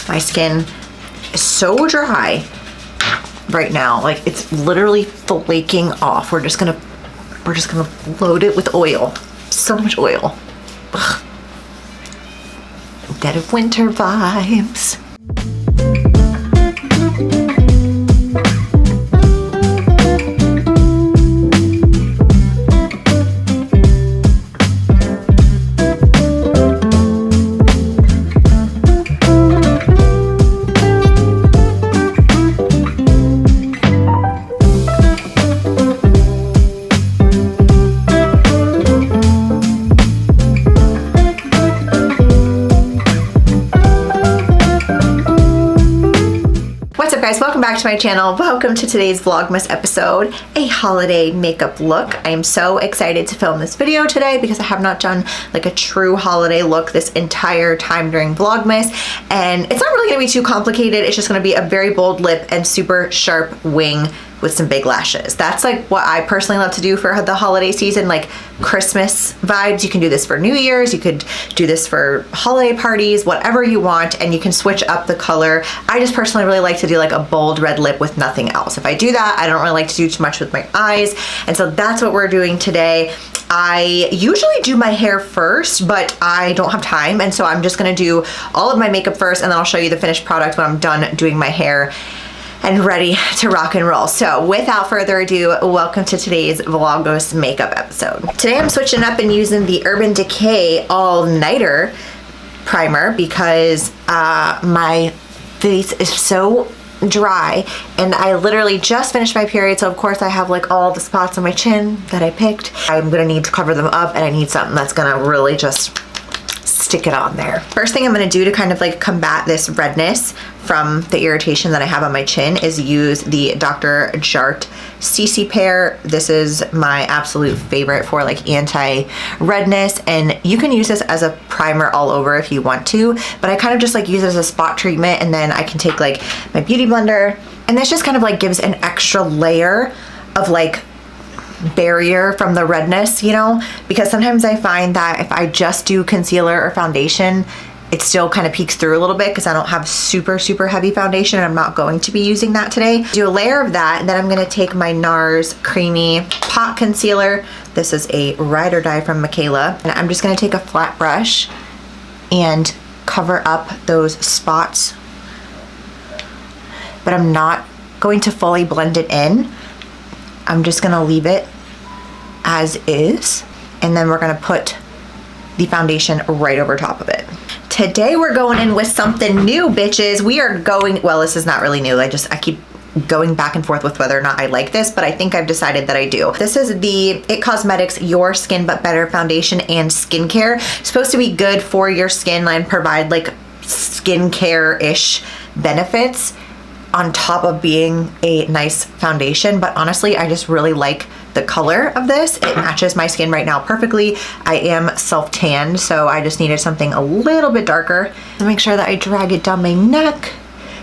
My skin is so dry right now. Like, it's literally flaking off. We're just gonna load it with oil. So much oil. Ugh. Dead of winter vibes. Guys, welcome back to my channel. Welcome to today's Vlogmas episode, a holiday makeup look. I am so excited to film this video today because I have not done like a true holiday look this entire time during Vlogmas, and it's not really gonna be too complicated. It's just gonna be a very bold lip and super sharp wing with some big lashes. That's like what I personally love to do for the holiday season, like Christmas vibes. You can do this for New Year's, you could do this for holiday parties, whatever you want, and you can switch up the color. I just personally really like to do like a bold red lip with nothing else. If I do that, I don't really like to do too much with my eyes, and so that's what we're doing today. I usually do my hair first, but I don't have time, and so I'm just gonna do all of my makeup first, and then I'll show you the finished product when I'm done doing my hair and ready to rock and roll. So without further ado, welcome to today's Vlogmas makeup episode. Today I'm switching up and using the Urban Decay All Nighter primer because my face is so dry and I literally just finished my period, so of course I have like all the spots on my chin that I picked. I'm gonna need to cover them up, and I need something that's gonna really just stick it on there. First thing I'm gonna do to kind of like combat this redness from the irritation that I have on my chin is use the Dr. Jart CC Pair. This is my absolute favorite for like anti-redness, and you can use this as a primer all over if you want to, but I kind of just like use it as a spot treatment, and then I can take like my beauty blender, and this just kind of like gives an extra layer of like barrier from the redness, you know, because sometimes I find that if I just do concealer or foundation, it still kind of peeks through a little bit because I don't have super heavy foundation, and I'm not going to be using that today. Do a layer of that, and then I'm going to take my NARS Creamy Pot Concealer. This is a Ride or Die from Michaela, and I'm just going to take a flat brush and cover up those spots, but I'm not going to fully blend it in. I'm just gonna leave it as is, and then we're gonna put the foundation right over top of it. Today we're going in with something new, bitches. We are going, well, this is not really new. I keep going back and forth with whether or not I like this, but I think I've decided that I do. This is the IT Cosmetics Your Skin But Better Foundation and Skincare. It's supposed to be good for your skin and provide like skincare-ish benefits on top of being a nice foundation, but honestly, I just really like the color of this. It matches my skin right now perfectly. I am self-tanned, so I just needed something a little bit darker to make sure that I drag it down my neck,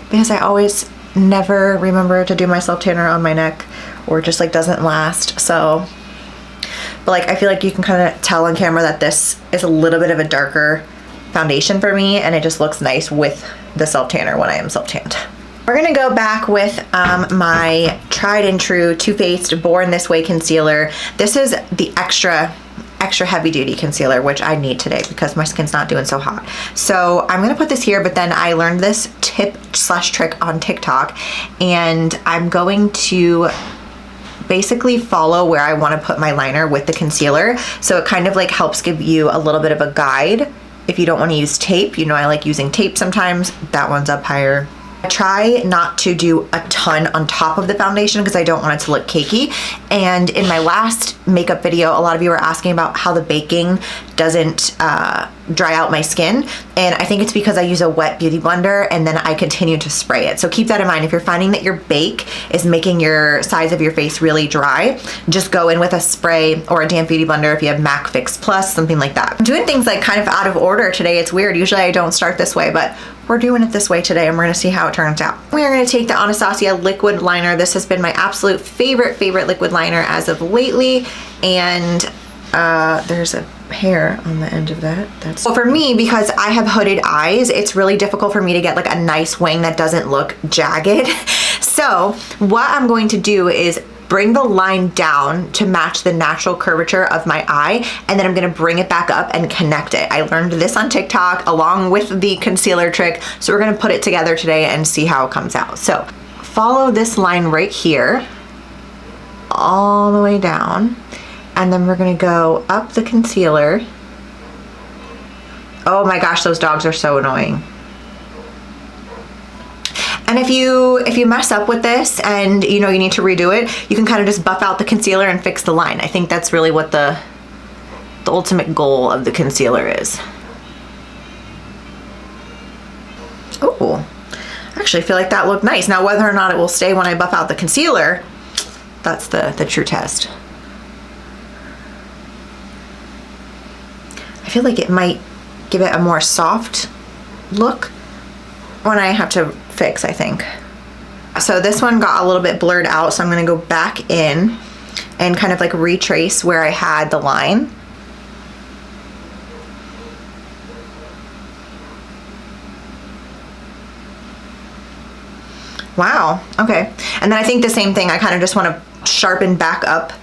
because I always never remember to do my self-tanner on my neck, or it just like doesn't last. So, but like I feel like you can kind of tell on camera that this is a little bit of a darker foundation for me, and it just looks nice with the self-tanner when I am self-tanned. We're gonna go back with my tried and true Too Faced Born This Way concealer. This is the extra heavy duty concealer, which I need today because my skin's not doing so hot. So I'm gonna put this here, but then I learned this tip/trick on TikTok, and I'm going to basically follow where I wanna put my liner with the concealer. So it kind of like helps give you a little bit of a guide if you don't wanna use tape. You know, I like using tape sometimes. That one's up higher. I try not to do a ton on top of the foundation because I don't want it to look cakey. And in my last makeup video, a lot of you were asking about how the baking doesn't dry out my skin, and I think it's because I use a wet beauty blender and then I continue to spray it. So keep that in mind. If you're finding that your bake is making your sides of your face really dry, just go in with a spray or a damp beauty blender if you have MAC Fix Plus, something like that. I'm doing things like kind of out of order today. It's weird. Usually I don't start this way, but we're doing it this way today, and we're gonna see how it turns out. We are gonna take the Anastasia liquid liner. This has been my absolute favorite liquid liner as of lately, and There's a hair on the end of that. That's well, for me, because I have hooded eyes, it's really difficult for me to get like a nice wing that doesn't look jagged. So what I'm going to do is bring the line down to match the natural curvature of my eye, and then I'm gonna bring it back up and connect it. I learned this on TikTok along with the concealer trick, so we're gonna put it together today and see how it comes out. So follow this line right here, all the way down, and then we're gonna go up the concealer. Oh my gosh, those dogs are so annoying. And if you mess up with this and you know you need to redo it, you can kind of just buff out the concealer and fix the line. I think that's really what the ultimate goal of the concealer is. Oh, actually I feel like that looked nice. Now whether or not it will stay when I buff out the concealer, that's the true test. I feel like it might give it a more soft look when I have to fix, I think. So this one got a little bit blurred out, so I'm gonna go back in and kind of like retrace where I had the line. Wow, okay. And then I think the same thing, I kind of just wanna sharpen back up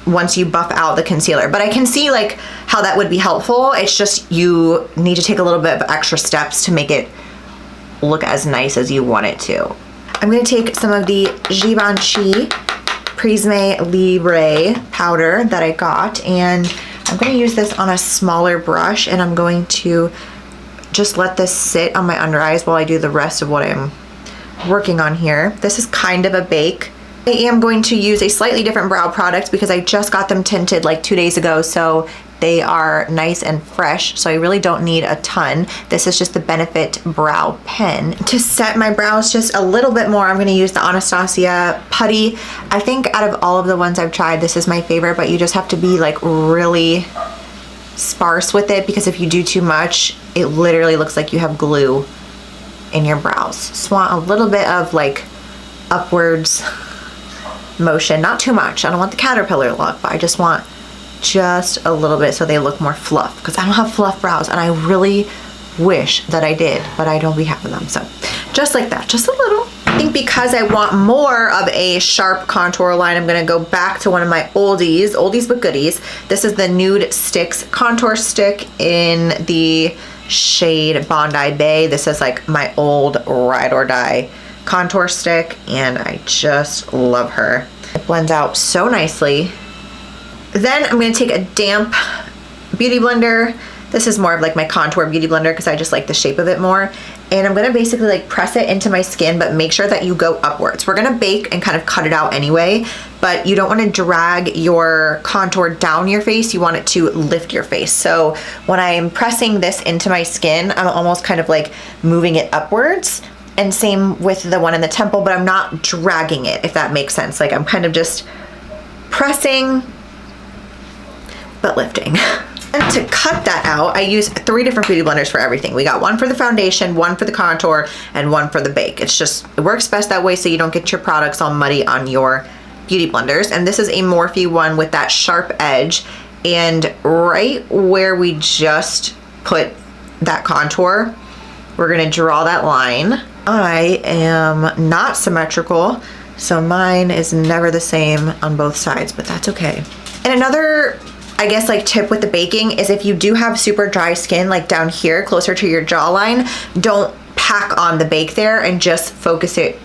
once you buff out the concealer. But I can see like how that would be helpful. It's just you need to take a little bit of extra steps to make it look as nice as you want it to. I'm gonna take some of the Givenchy Prisme Libre powder that I got, and I'm gonna use this on a smaller brush, and I'm going to just let this sit on my under eyes while I do the rest of what I'm working on here. This is kind of a bake. I am going to use a slightly different brow product because I just got them tinted like 2 days ago, so they are nice and fresh, so I really don't need a ton. This is just the Benefit Brow Pen. To set my brows just a little bit more, I'm gonna use the Anastasia Putty. I think out of all of the ones I've tried, this is my favorite, but you just have to be like really sparse with it, because if you do too much, it literally looks like you have glue in your brows. Just want a little bit of like upwards motion, not too much. I don't want the caterpillar look, but I just want just a little bit so they look more fluff, because I don't have fluff brows and I really wish that I did, but I don't have them. So just like that, just a little. I think because I want more of a sharp contour line, I'm gonna go back to one of my oldies but goodies. This is the Nude Sticks contour stick in the shade Bondi Bay. This is like my old ride or die contour stick, and I just love her. It blends out so nicely. Then I'm gonna take a damp beauty blender. This is more of like my contour beauty blender because I just like the shape of it more. And I'm gonna basically like press it into my skin, but make sure that you go upwards. We're gonna bake and kind of cut it out anyway, but you don't wanna drag your contour down your face, you want it to lift your face. So when I'm pressing this into my skin, I'm almost kind of like moving it upwards. And same with the one in the temple, but I'm not dragging it, if that makes sense. Like I'm kind of just pressing, but lifting. And to cut that out, I use 3 different beauty blenders for everything. We got one for the foundation, one for the contour, and one for the bake. It's just, it works best that way so you don't get your products all muddy on your beauty blenders. And this is a Morphe one with that sharp edge. And right where we just put that contour, we're gonna draw that line. I am not symmetrical, so mine is never the same on both sides, but that's okay. And another, I guess, like tip with the baking is if you do have super dry skin, like down here, closer to your jawline, don't pack on the bake there and just focus it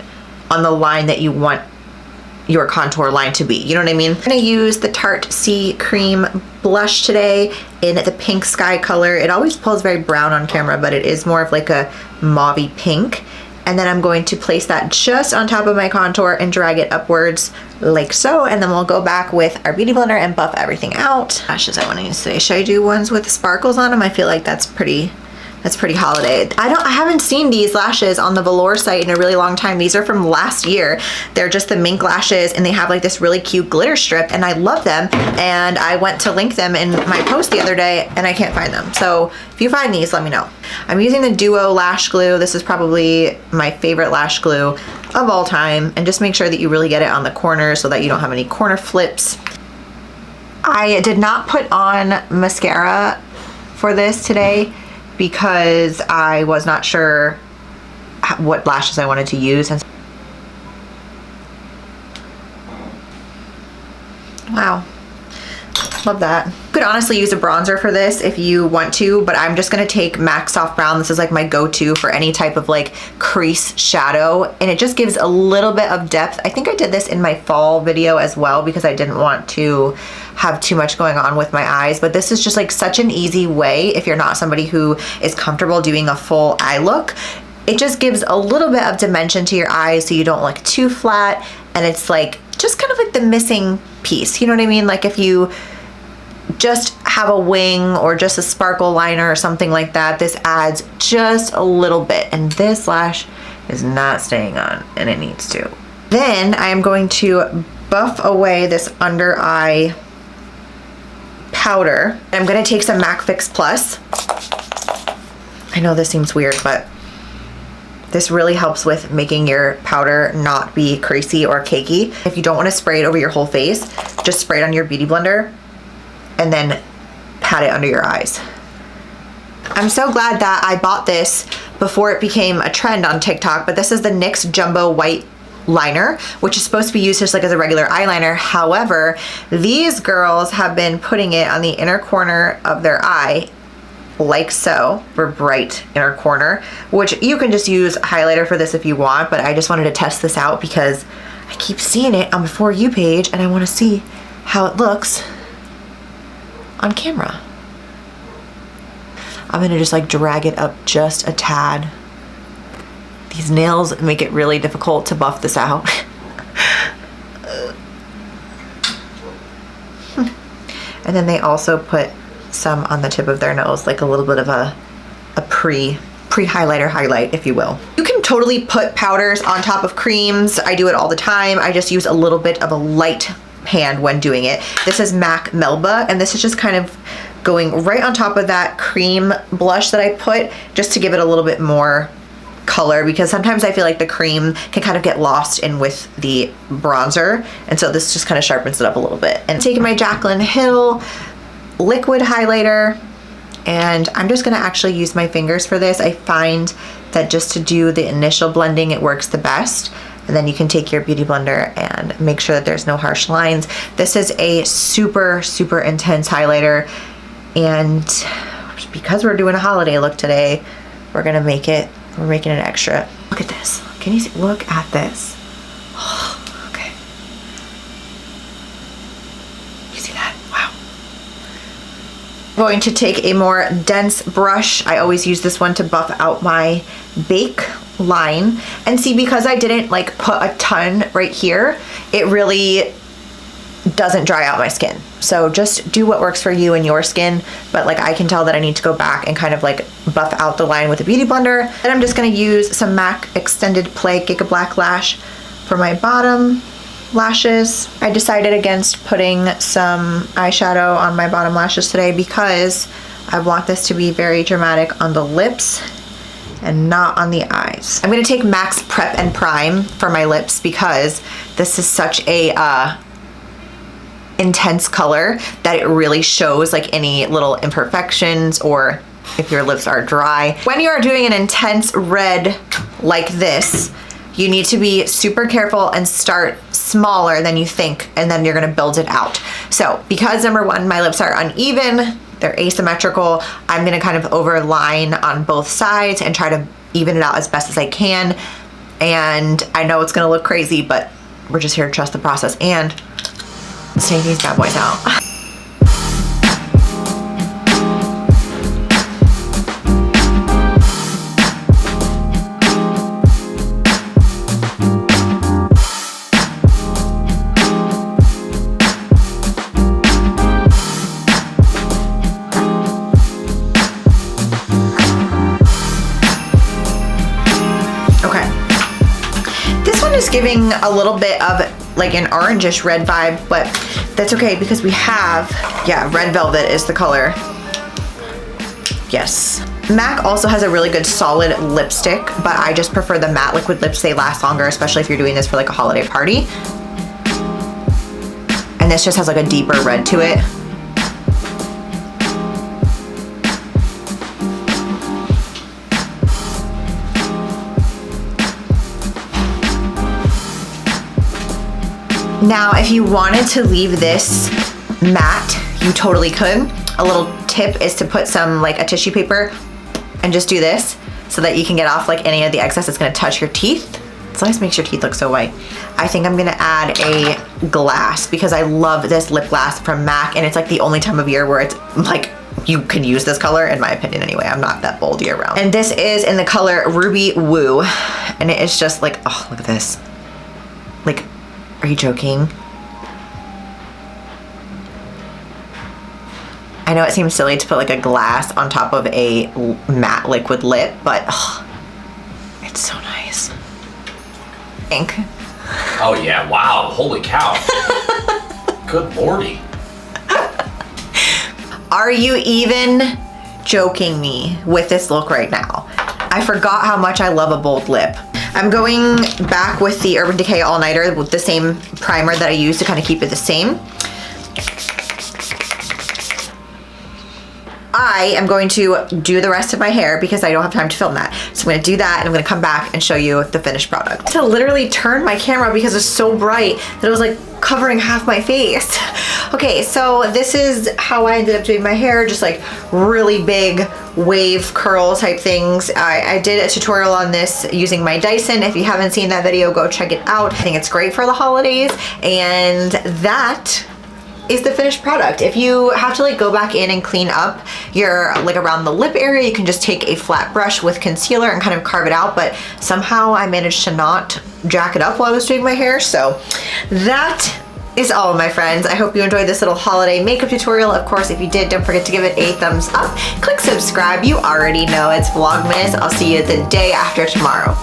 on the line that you want your contour line to be. You know what I mean? I'm gonna use the Tarte Sea Cream blush today in the pink sky color. It always pulls very brown on camera, but it is more of like a mauvey pink. And then I'm going to place that just on top of my contour and drag it upwards like so. And then we'll go back with our beauty blender and buff everything out. Lashes I want to use today. Should I do ones with sparkles on them? I feel like that's pretty holiday. I haven't seen these lashes on the Velour site in a really long time. These are from last year. They're just the mink lashes, and they have like this really cute glitter strip, and I love them. And I went to link them in my post the other day and I can't find them. So if you find these, let me know. I'm using the Duo lash glue. This is probably my favorite lash glue of all time. And just make sure that you really get it on the corners so that you don't have any corner flips. I did not put on mascara for this today because I was not sure what lashes I wanted to use. And wow, love that. You could honestly use a bronzer for this if you want to, but I'm just gonna take MAC Soft Brown. This is like my go-to for any type of like crease shadow, and it just gives a little bit of depth. I think I did this in my fall video as well because I didn't want to have too much going on with my eyes, but this is just like such an easy way if you're not somebody who is comfortable doing a full eye look. It just gives a little bit of dimension to your eyes so you don't look too flat, and it's like just kind of like the missing piece, you know what I mean? Like if you just have a wing or just a sparkle liner or something like that, this adds just a little bit, and this lash is not staying on and it needs to. Then I am going to buff away this under eye powder. I'm going to take some MAC Fix Plus. I know this seems weird, but this really helps with making your powder not be creasy or cakey. If you don't want to spray it over your whole face, just spray it on your beauty blender and then pat it under your eyes. I'm so glad that I bought this before it became a trend on TikTok, but this is the NYX Jumbo White Liner, which is supposed to be used just like as a regular eyeliner. However, these girls have been putting it on the inner corner of their eye, like so, for bright inner corner, which you can just use highlighter for this if you want, but I just wanted to test this out because I keep seeing it on the For You page and I want to see how it looks on camera. I'm gonna just like drag it up just a tad. These nails make it really difficult to buff this out. And then they also put some on the tip of their nose, like a little bit of a pre-highlighter highlight, if you will. You can totally put powders on top of creams. I do it all the time. I just use a little bit of a light hand when doing it. This is MAC Melba, and this is just kind of going right on top of that cream blush that I put, just to give it a little bit more color, because sometimes I feel like the cream can kind of get lost in with the bronzer, and so this just kind of sharpens it up a little bit. And taking my Jaclyn Hill liquid highlighter, and I'm just gonna actually use my fingers for this. I find that just to do the initial blending, it works the best. And then you can take your beauty blender and make sure that there's no harsh lines. This is a super, super intense highlighter, and because we're doing a holiday look today, we're making it extra. Look at this. Can you see? Look at this. Okay. You see that? Wow. I'm going to take a more dense brush. I always use this one to buff out my bake line, and see, because I didn't like put a ton right here, it really doesn't dry out my skin. So just do what works for you and your skin, but like I can tell that I need to go back and kind of like buff out the line with a beauty blender. Then I'm just going to use some MAC Extended Play Giga Black Lash for my bottom lashes. I decided against putting some eyeshadow on my bottom lashes today because I want this to be very dramatic on the lips and not on the eyes. I'm gonna take MAC's Prep and Prime for my lips because this is such a intense color that it really shows like any little imperfections or if your lips are dry. When you are doing an intense red like this, you need to be super careful and start smaller than you think, and then you're gonna build it out. So because number one, my lips are uneven, they're asymmetrical, I'm gonna kind of overline on both sides and try to even it out as best as I can. And I know it's gonna look crazy, but we're just here to trust the process. And let's take these bad boys out. Giving a little bit of like an orangish red vibe, but that's okay because we have, yeah, Red Velvet is the color. Yes. MAC also has a really good solid lipstick, but I just prefer the matte liquid lips. They last longer, especially if you're doing this for like a holiday party. And this just has like a deeper red to it. Now, if you wanted to leave this matte, you totally could. A little tip is to put some like a tissue paper and just do this so that you can get off like any of the excess that's gonna touch your teeth. It always makes your teeth look so white. I think I'm gonna add a glass because I love this lip glass from MAC, and it's like the only time of year where it's like you can use this color, in my opinion anyway. I'm not that bold year round. And this is in the color Ruby Woo, and it is just like, oh, look at this. Like, are you joking? I know it seems silly to put like a glass on top of a matte liquid lip, but oh, it's so nice. Ink. Oh yeah, wow, holy cow. Good lordy. Are you even joking me with this look right now? I forgot how much I love a bold lip. I'm going back with the Urban Decay All Nighter with the same primer that I used to kind of keep it the same. I am going to do the rest of my hair because I don't have time to film that. So I'm gonna do that and I'm gonna come back and show you the finished product. To literally turn my camera because it's so bright that it was like covering half my face. Okay, so this is how I ended up doing my hair, just like really big wave curl type things. I did a tutorial on this using my Dyson. If you haven't seen that video, go check it out. I think it's great for the holidays, and that is the finished product. If you have to like go back in and clean up your like around the lip area, you can just take a flat brush with concealer and kind of carve it out, but somehow I managed to not jack it up while I was doing my hair. So that is all, my friends. I hope you enjoyed this little holiday makeup tutorial. Of course, if you did, don't forget to give it a thumbs up. Click subscribe. You already know it's Vlogmas. I'll see you the day after tomorrow.